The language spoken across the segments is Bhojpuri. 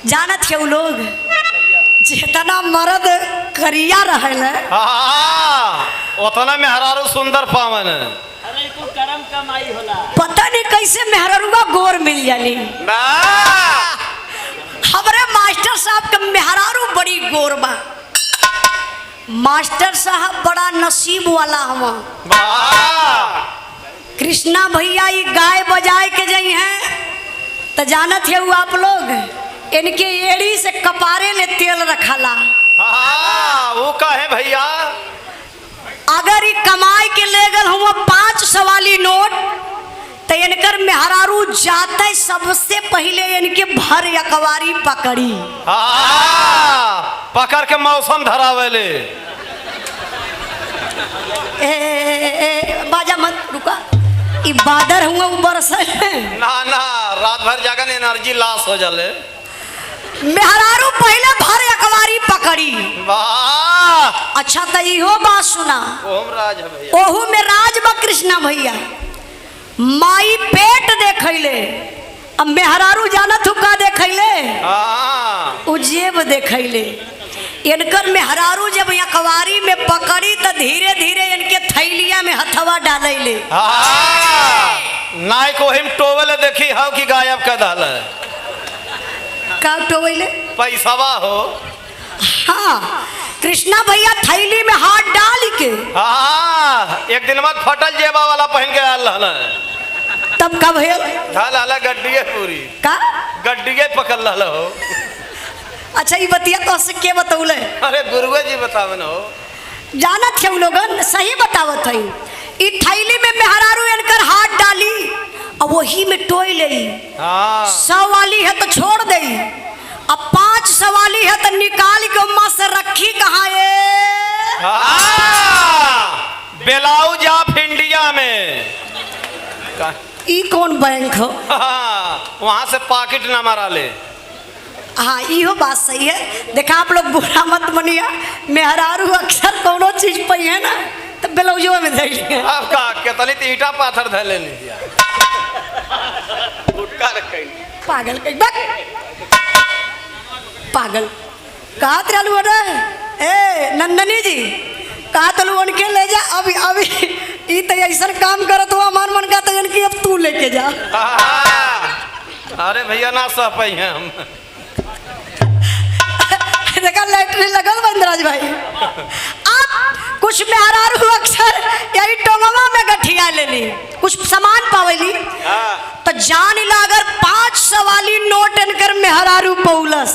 जानत है लोग जितना मर्द करिया रहल उतना मेहरारू सुंदर पावन है। अरे को करम कमाई होला। पता नहीं कैसे मेहरारूआ गोर मिल जाली। ना हमारे मास्टर साहब का मेहरारू बड़ी गोर बा। मास्टर साहब बड़ा नसीब वाला हवा। कृष्णा भैया ये गाय बजाए के जई हैं तो जानत है वो आप लोग इनके एड़ी से कपारे ले तेल रखला। वो कहे भैया अगर ये कमाई के ले गल हुआ 5 सवाली नोट तो इनकर मेहरारू जाते सबसे पहले इनके भर अकवारी पकड़ी। पकड़ के मौसम धरावेले। बाजा मत रुका ई बादर हुआ बरसल ना ना रात भर जागन एनर्जी लॉस हो जाले। मेहरारू पहले भर अकवारी पकड़ी। वाह अच्छा तो इहो बात सुना ओम राज है भैया। ओहू में राज बा कृष्णा भैया माई पेट देखैले अब मेहरारू जानत हुका देखैले उजेब देखैले। इनकर मेहरारू जब अकवारी में पकड़ी तो धीरे धीरे इनके थैलिया में हथवा डालैले। नाई को हिम टोवले देखी हाउ की गायब कर डाल का टोवैले पैसावा हो। हाँ कृष्णा भैया थैली में हाथ डाल के एक दिन बाद फटल जेबा वाला पहन के आल तब का भैया ढाल गड्डिए पूरी का गड्डिए पकड़ ला हो। अच्छा ये बतिया तो से के बतौले। अरे गुरुए जी बतावन हो। जानत है लोगन सही बतावत है। ई थैली में मेहरारू इनकर हाथ डाली और वही में टोई ले। 100 वाली है तो छोड़ दे अब 500 वाली है तो निकाल के उम्मा से रखी कहाँ है। ब्लाउज ऑफ इंडिया में ई कौन बैंक हो। वहां से पॉकेट ना मारा ले। हाँ इहो बात सही है। देखा आप लोग बुरा मत मनिया मेहरारू अक्सर कोनो चीज पे है ना तो ब्लाउजो में धैली है। अब का केतनी ईटा पाथर धर लेनी दिया गुटका रख पागल कई बक पागल कहा तरलू रे ए नंदनी जी कहा तलू उनके ले जा अभी अभी ई तो ऐसा काम करत हुआ मान मन का तो इनकी अब तू लेके जा। अरे भैया ना सह पाई हैं हम। देखा लैटरिन लगल बंदराज भाई। अब कुछ मेहरारू अक्सर यही टोंगवा में गठिया ले ली कुछ सामान पावेली तो जान ला अगर 500 वाली नोट इनकर मेहरारू पौलस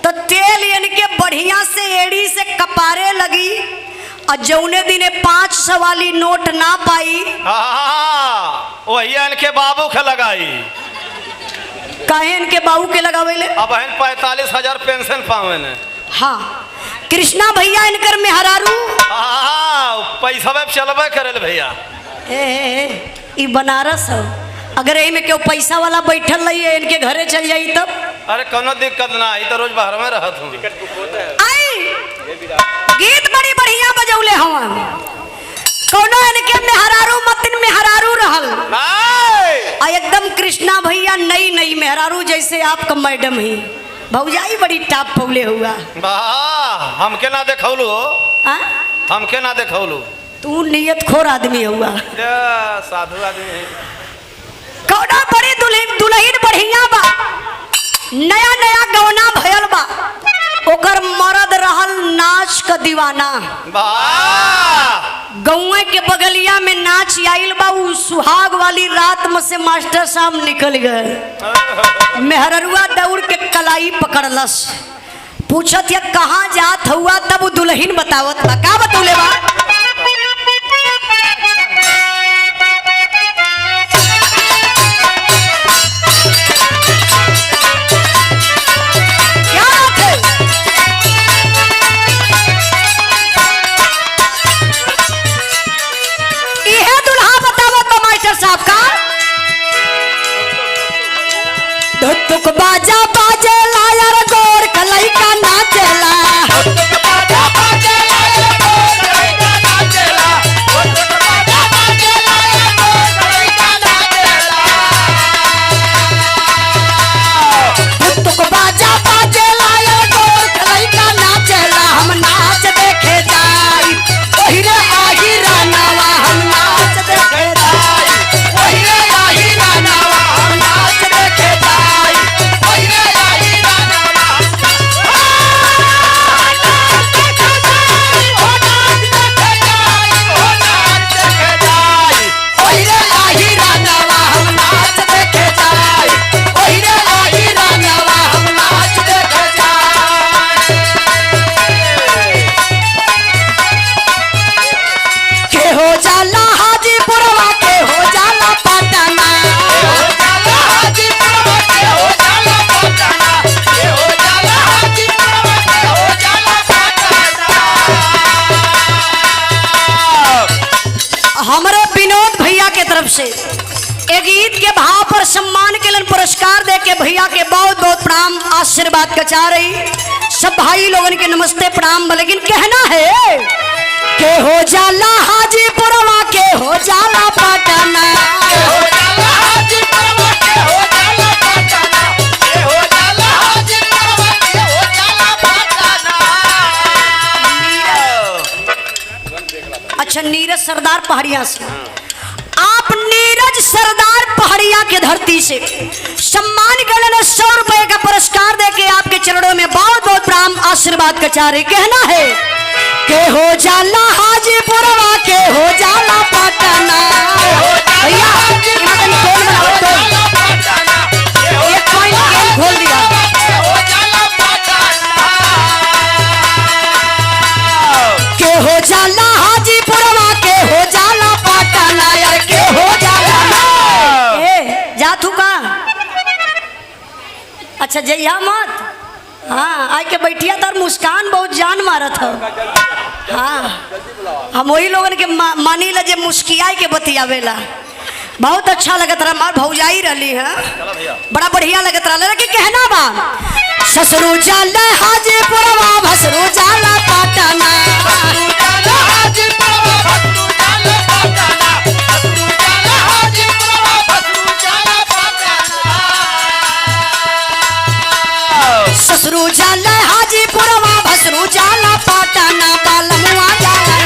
तो तेल इनके बढ़िया से एड़ी से कपारे लगी और जौने दिने 500 वाली नोट ना पाई वही इनके बाबू के लगाई। काहे इनके बाबू के लगावेले अब 45,000 पेंशन पावे ने। हाँ कृष्णा भैया इनकर मेहरारू पैसा में चलबे करे भैया। ई बनारस हो अगर यही में क्यों पैसा वाला बैठल रही है इनके घरे चल जाई तब। अरे कोनो दिक्कत ना आई तो रोज बाहर में रहत हूँ। आई गीत बड़ी बढ़िया बजौले हवा कोनो इनके मेहरारू मतिन मेहरारू रहल आ एकदम कृष्णा भैया नई नई मेहरारू जैसे आपका मैडम ही भौजाई बड़ी टाप पौले हुआ। हमके ना देखौलू हमके ना देखौलू तू नियत खोर आदमी हुआ साधु आदमी है। कौना बड़ी दुल्हन बढ़िया बा नया नया गौना भयल बा ओकर मर्द रहल नाच का दीवाना। गौए के बगलिया में नाच आइल बा उ सुहाग वाली रात में से मास्टर साहब निकल गए। मेहररुआ दौड़ के कलाई पकड़लस पूछत या कहाँ जात हुआ तब दुल्हन बतावत बा का बतौले बा। धुक बाजा बाजे लायर गोर कलई का नाचेला। धुक बाजा के भैया के बहुत बहुत प्रणाम आशीर्वाद कचा रही सब भाई लोगन के नमस्ते प्रणाम। लेकिन कहना है के हो जाला हाजीपुरवा के हो जाला पटना, अच्छा नीरज सरदार पहाड़िया से आप नीरज सरदार पहाड़िया के धरती से सम्मान करने 100 रुपए का पुरस्कार देके आपके चरणों में बहुत बहुत प्रणाम आशीर्वाद कचारे। कहना है के हो जाला हाजीपुरवा के हो जाला पटना। भैया एक पॉइंट गेम खोल दिया। के हो जाला हाजीपुरवा के हो जाला पटना यार के हो जाला ए जा तू का अच्छा जइया मत। हाँ आई के बैठिया तर मुस्कान बहुत जान मारत हो। हाँ हम वही लोगन के मानी ला जे मुस्कियाई के बतियावेला बहुत अच्छा लगत रहा। मार भौजाई रहली है बड़ा बढ़िया लगत रहा। लेकिन कहना बा ससुरु जाला हाजीपुरवा भसरु जाला पटना, ससुरु जाला हाजीपुरवा भसरु जाला पटना, बालमुआ जाला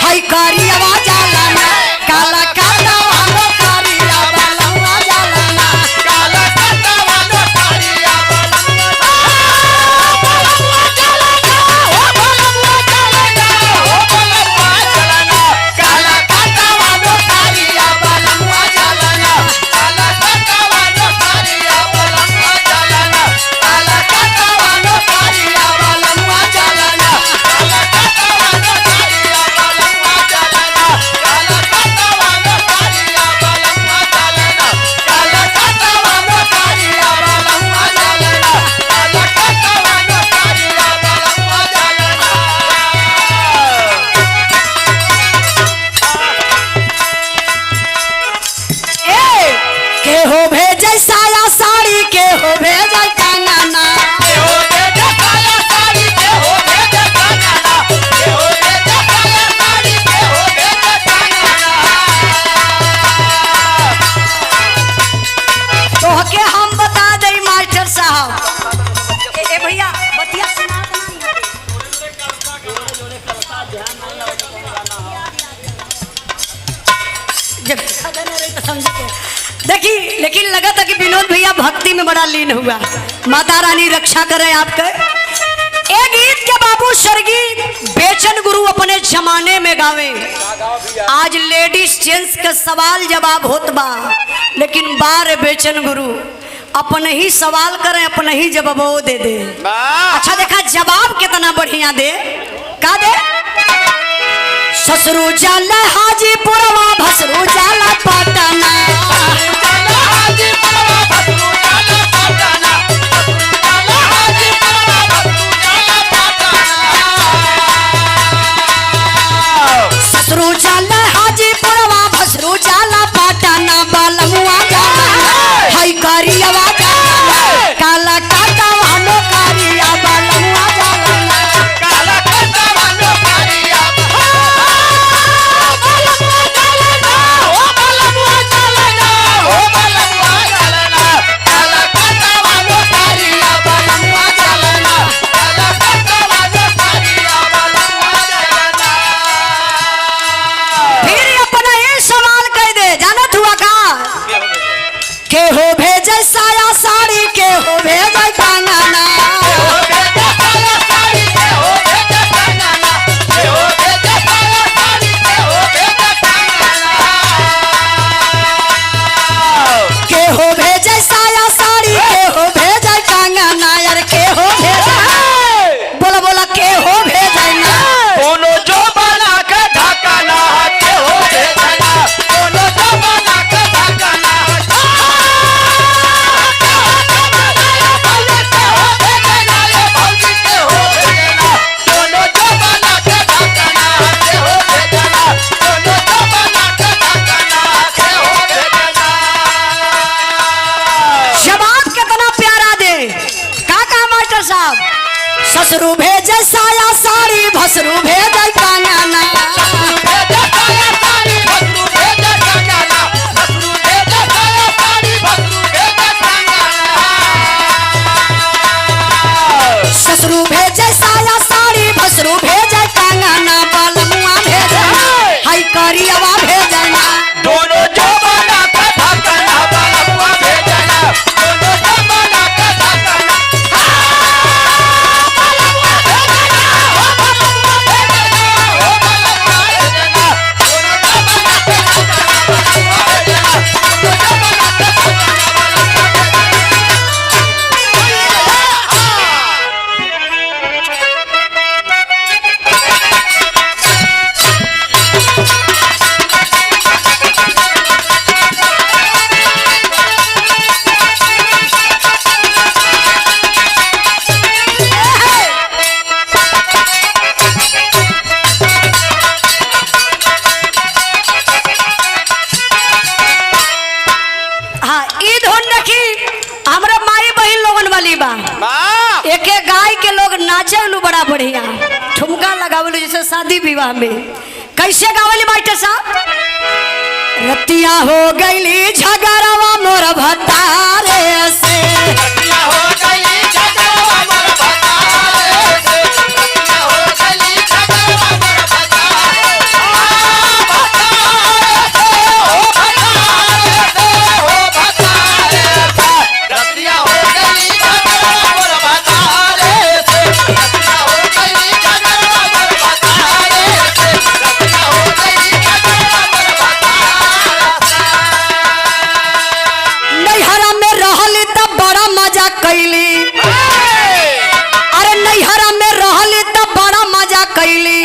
हाय करियावा जाला ना काला काला वालो करिया बालमुआ जाला ना काला काला वालो करिया बालमुआ जाला ना हो बालमुआ जाला ना हो बालमुआ जाला ना काला काला वालो करिया बालमुआ जाला ना काला काला वालो करिया बालमुआ जाला ना काला काला वालो करिया बालमुआ जाला ना काला काला वालो करिया बालमुआ जाला ना काला काला वालो करिया बालमुआ जाला ना काला काला वालो करिया बालमुआ जाला ना काला काला वालो करिया बालमुआ जाला ना। ए के हो भेजै साया साड़ी के हो भेजै कांगना, के हो भेजै साया साड़ी के हो भेजै कांगना, के हो भेजै साया साड़ी के हो भेजै कांगना। तो के हम बता दई मास्टर साहब ए भैया बतिया सुना जब समझ के देखी। लेकिन लगा था कि विनोद भैया भक्ति में बड़ा लीन हुआ। माता रानी रक्षा करे आपके। एक गीत के बाबू स्वर्गीय बेचन गुरु अपने जमाने में गावे। आज लेडीज जेंट्स का सवाल जवाब होत बा लेकिन बार बेचन गुरु अपने ही सवाल करे अपने ही जवाब दे दे। अच्छा देखा जवाब कितना बढ़िया दे का दे। ससुरु जाला हाजीपुरवा भसरु जाला पटना, ससुरु जाला हाजीपुरवा भसरु जाला पटना, बालमुआ जाला हाय करियावा जाला काला काटा वालो करिया बालमुआ जाला ना काला काटा वालो करिया बालमुआ जाला ना हो बालमुआ जाला ना हो बालमुआ जाला ना काला काटा वालो करिया बालमुआ जाला ना काला काटा वालो करिया बालमुआ जाला ना। फिर अपना ये सवाल कह दे जानत हुआ का के हो भेजे साया साड़ी के हो भेजे कांगना, के हो भेजे साया साड़ी के हो भेजे कांगना, के हो भेजे साया साड़ी के हो भेजे कांगना, के हो भेजे साया साड़ी के हो भेजे कांगना यार के हो भेजे बोला बोला के हो भेजे ना कोनो जो बना के ढकाना के हो भेजना कोनो जो बना के ढकाना साहब ससुरु भेजे साया साड़ी भसरू भेजे कांगना ससुरु भेजे साया साड़ी भसरू भेजे कांगना बलमुआ भेजे हाय करियावा भेजे ना दोनों जमाना का धकना बलमुआ भेजना दोनों जमाना का धकना एक एक गाय के लोग नाचे बड़ा बढ़िया ठुमका लगावलू जैसे शादी विवाह में कैसे गावली मास्टर साहब रतिया हो गईली झगड़वा मोर भतारे से रतिया हो गई झगड़वा मोर भतारे से रतिया हो गई झगड़वा मोर भतारे हो भतारे रतिया हो गई झगड़वा मोर भतारे से रतिया हो गई झगड़वा मोर भतारे से रतिया हो गई झगड़वा मोर भतारे नैहरा में रहली तब बड़ा मजा कैली अरे नैहरा में रहली तब बड़ा मजा कैली